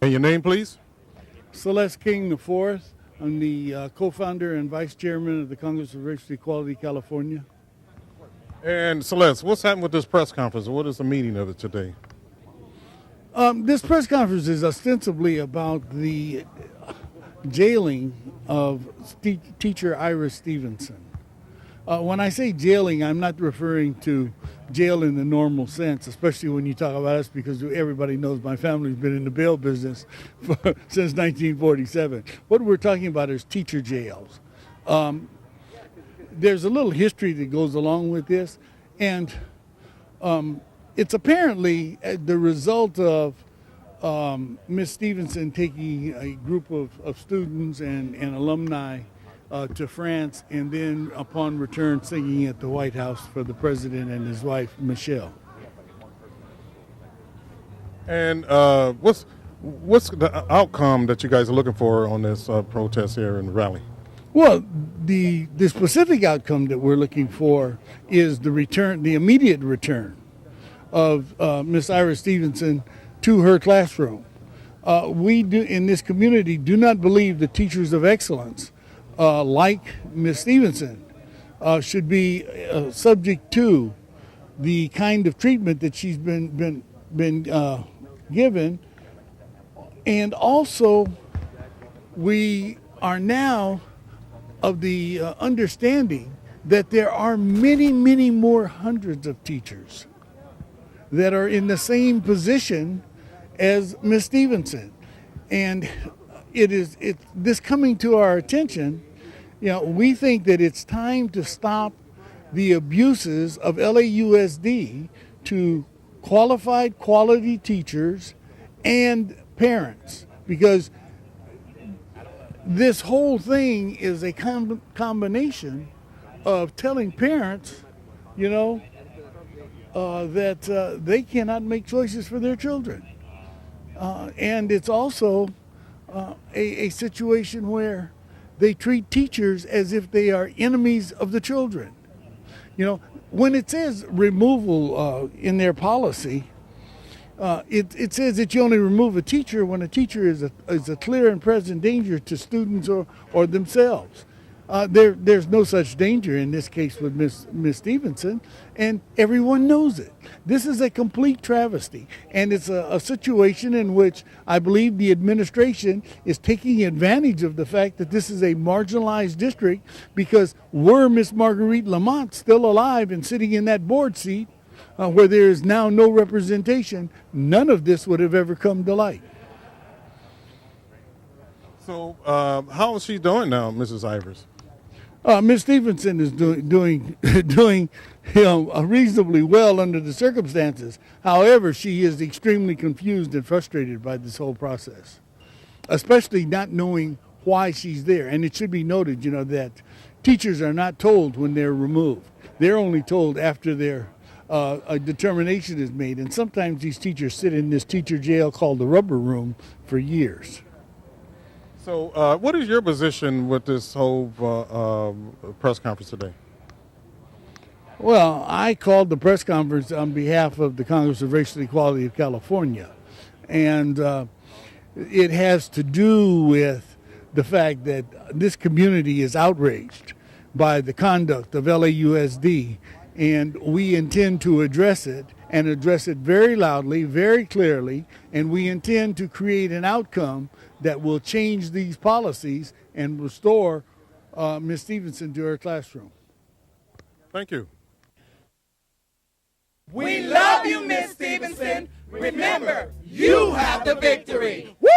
And your name, please? Celes King IV. I'm the co-founder and vice chairman of the Congress of Racial Equality, California. And Celeste, what's happened with this press conference? What is the meaning of it today? This press conference is ostensibly about the jailing of teacher Iris Stevenson. When I say jailing, I'm not referring to jail in the normal sense, especially when you talk about us, because everybody knows my family's been in the bail business since 1947. What we're talking about is teacher jails. There's a little history that goes along with this, and it's apparently the result of Ms. Stevenson taking a group of students and alumni to France, and then upon return singing at the White House for the president and his wife, Michelle. And what's the outcome that you guys are looking for on this protest here in the rally? Well, the specific outcome that we're looking for is the immediate return of Miss Iris Stevenson to her classroom. We do in this community do not believe that teachers of excellence like Miss Stevenson should be subject to the kind of treatment that she's been given. And also, we are now of the understanding that there are many, many more hundreds of teachers that are in the same position as Ms. Stevenson. And it's this coming to our attention, we think that it's time to stop the abuses of LAUSD to qualified quality teachers and parents, because this whole thing is a combination of telling parents, that they cannot make choices for their children. And it's also a situation where they treat teachers as if they are enemies of the children. When it says removal in their policy, it says that you only remove a teacher when a teacher is a clear and present danger to students or themselves. There's no such danger in this case with Miss Stevenson, and everyone knows it. This is a complete travesty, and it's a situation in which I believe the administration is taking advantage of the fact that this is a marginalized district, because were Miss Marguerite Lamont still alive and sitting in that board seat, where there is now no representation, none of this would have ever come to light. So how is she doing now, Mrs. Ivers? Ms. Stevenson is doing reasonably well under the circumstances. However, she is extremely confused and frustrated by this whole process, especially not knowing why she's there. And it should be noted, that teachers are not told when they're removed. They're only told after a determination is made. And sometimes these teachers sit in this teacher jail called the rubber room for years. So what is your position with this whole press conference today? Well, I called the press conference on behalf of the Congress of Racial Equality of California. And it has to do with the fact that this community is outraged by the conduct of LAUSD, and we intend to address it, and address it very loudly, very clearly, and we intend to create an outcome that will change these policies and restore Ms. Stevenson to her classroom. Thank you. We love you, Ms. Stevenson. Remember, you have the victory. Woo!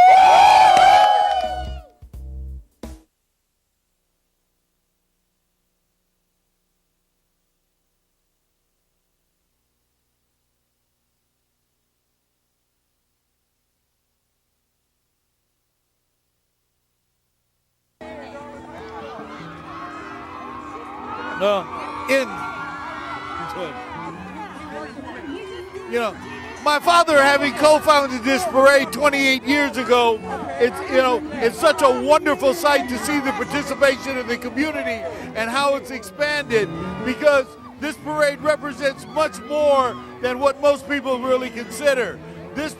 My father having co-founded this parade 28 years ago, it's such a wonderful sight to see the participation of the community and how it's expanded, because this parade represents much more than what most people really consider. This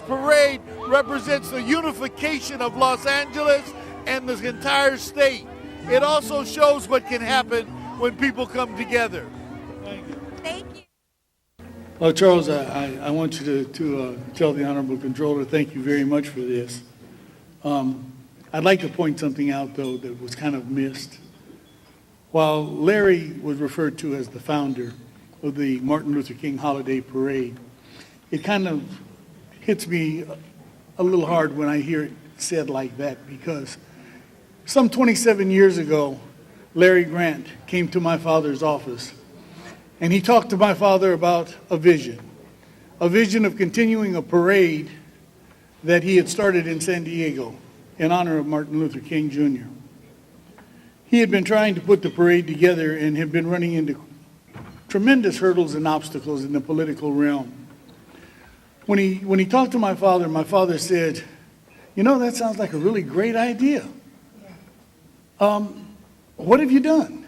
parade represents the unification of Los Angeles and the entire state. It also shows what can happen when people come together. Thank you. Thank you. Well, Charles, I want you to tell the Honorable Controller thank you very much for this. I'd like to point something out, though, that was kind of missed. While Larry was referred to as the founder of the Martin Luther King Holiday Parade, it kind of hits me a little hard when I hear it said like that, because some 27 years ago, Larry Grant came to my father's office, and he talked to my father about a vision of continuing a parade that he had started in San Diego in honor of Martin Luther King Jr. He had been trying to put the parade together and had been running into tremendous hurdles and obstacles in the political realm. When he talked to my father said, "You know, that sounds like a really great idea. What have you done?"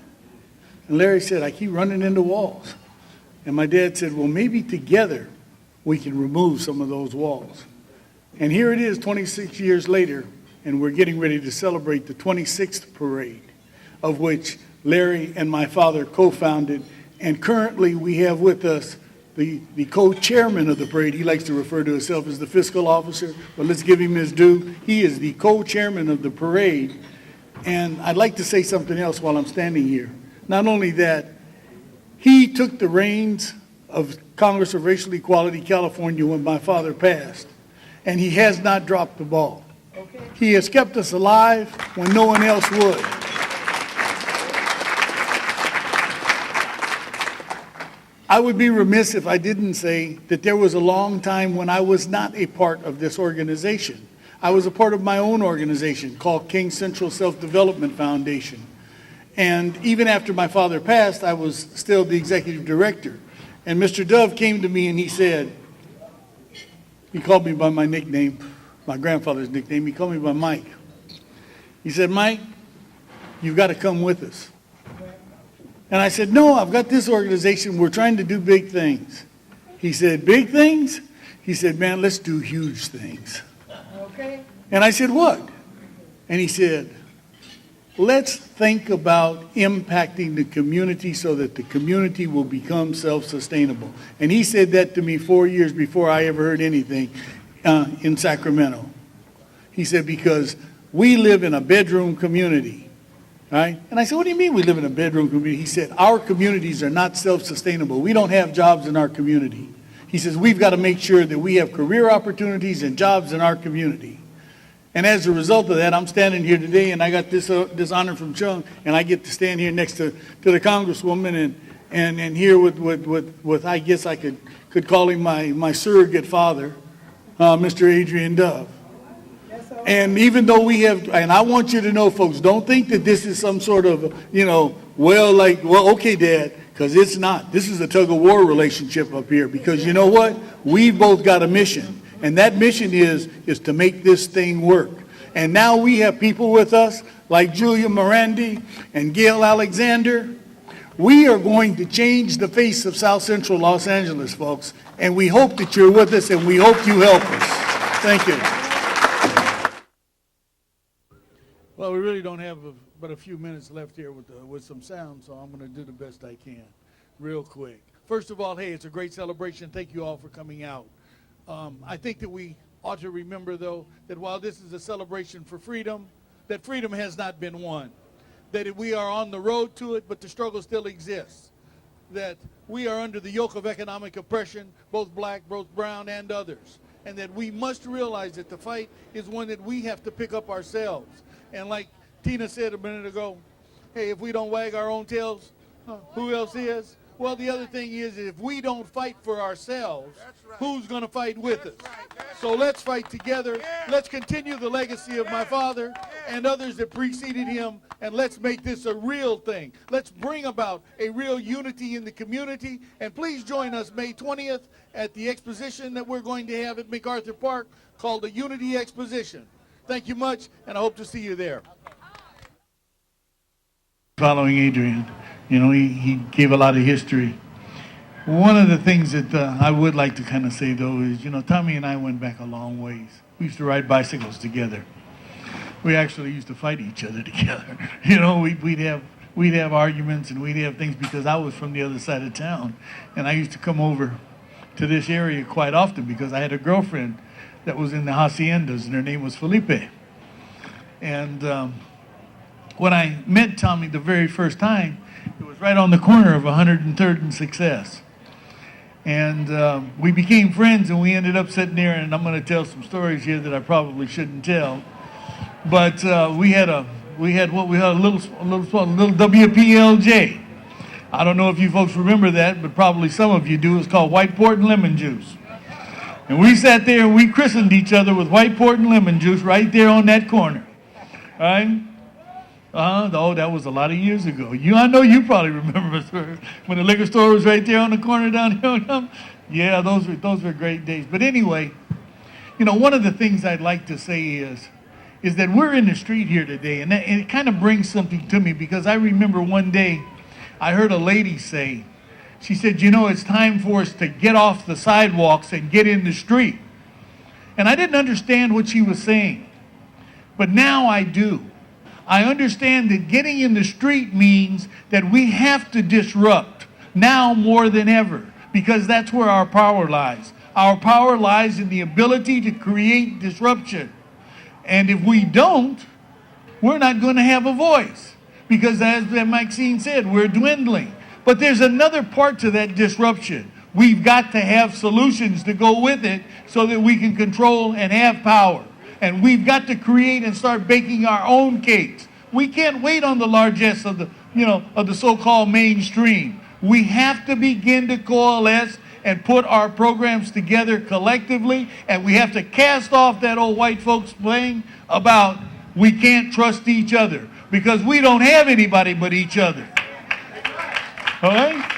And Larry said, "I keep running into walls." And my dad said, "Well, maybe together we can remove some of those walls." And here it is 26 years later, and we're getting ready to celebrate the 26th parade, of which Larry and my father co-founded. And currently we have with us the co-chairman of the parade. He likes to refer to himself as the fiscal officer, but let's give him his due. He is the co-chairman of the parade. And I'd like to say something else while I'm standing here. Not only that, he took the reins of Congress of Racial Equality California when my father passed, and he has not dropped the ball. Okay. He has kept us alive when no one else would. I would be remiss if I didn't say that there was a long time when I was not a part of this organization. I was a part of my own organization called King Central Self-Development Foundation. And even after my father passed, I was still the executive director. And Mr. Dove came to me and he said, he called me by my nickname, my grandfather's nickname, he called me by Mike. He said, "Mike, you've got to come with us." And I said, "No, I've got this organization. We're trying to do big things." He said, "Big things?" He said, "Man, let's do huge things." Okay. And I said, "What?" And he said, "Let's think about impacting the community so that the community will become self-sustainable." And he said that to me 4 years before I ever heard anything in Sacramento. He said, "Because we live in a bedroom community." Right? And I said, "What do you mean we live in a bedroom community?" He said, "Our communities are not self-sustainable. We don't have jobs in our community." He says, "We've got to make sure that we have career opportunities and jobs in our community." And as a result of that, I'm standing here today, and I got this honor from Chung, and I get to stand here next to the Congresswoman and here with I guess I could call him my surrogate father, Mr. Adrian Dove. And even though we have, and I want you to know, folks, don't think that this is some sort of, well, okay, Dad, because it's not. This is a tug-of-war relationship up here, because you know what? We've both got a mission, and that mission is to make this thing work. And now we have people with us like Julia Morandi and Gail Alexander. We are going to change the face of South Central Los Angeles, folks, and we hope that you're with us, and we hope you help us. Thank you. Well, we really don't have but a few minutes left here with some sound, so I'm going to do the best I can real quick. First of all, hey, it's a great celebration. Thank you all for coming out. I think that we ought to remember, though, that while this is a celebration for freedom, that freedom has not been won, that we are on the road to it, but the struggle still exists, that we are under the yoke of economic oppression, both black, both brown, and others, and that we must realize that the fight is one that we have to pick up ourselves. And like Tina said a minute ago, hey, if we don't wag our own tails, who else is? Well, the other thing is, if we don't fight for ourselves, who's going to fight with us? So let's fight together. Let's continue the legacy of my father and others that preceded him, and let's make this a real thing. Let's bring about a real unity in the community. And please join us May 20th at the exposition that we're going to have at MacArthur Park called the Unity Exposition. Thank you much, and I hope to see you there. Following Adrian, he gave a lot of history. One of the things that I would like to kind of say, though, is, Tommy and I went back a long ways. We used to ride bicycles together. We actually used to fight each other together. We'd have arguments and we'd have things because I was from the other side of town. And I used to come over to this area quite often because I had a girlfriend that was in the haciendas, and her name was Felipe. And when I met Tommy the very first time, it was right on the corner of 103rd and Celes. And we became friends, and we ended up sitting there, and I'm going to tell some stories here that I probably shouldn't tell. But we had a little WPLJ. I don't know if you folks remember that, but probably some of you do. It's called White Port and Lemon Juice. And we sat there and we christened each other with White Port and Lemon Juice right there on that corner. Right? Oh, that was a lot of years ago. I know you probably remember when the liquor store was right there on the corner down here. Yeah, those were great days. But anyway, one of the things I'd like to say is that we're in the street here today, and it kind of brings something to me because I remember one day I heard a lady say, she said, it's time for us to get off the sidewalks and get in the street. And I didn't understand what she was saying, but now I do. I understand that getting in the street means that we have to disrupt now more than ever, because that's where our power lies. Our power lies in the ability to create disruption. And if we don't, we're not going to have a voice, because as Maxine said, we're dwindling. But there's another part to that disruption. We've got to have solutions to go with it so that we can control and have power. And we've got to create and start baking our own cakes. We can't wait on the largesse of the so-called mainstream. We have to begin to coalesce and put our programs together collectively, and we have to cast off that old white folks playing about we can't trust each other, because we don't have anybody but each other. All right?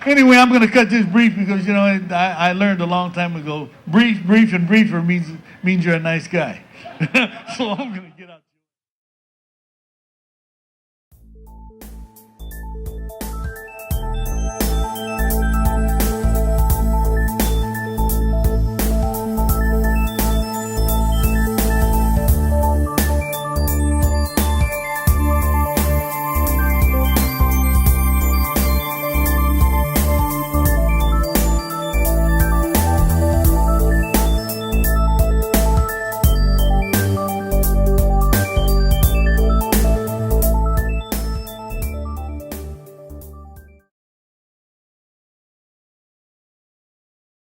Anyway, I'm going to cut this brief because, I learned a long time ago, brief and briefer means you're a nice guy. So I'm going to get out.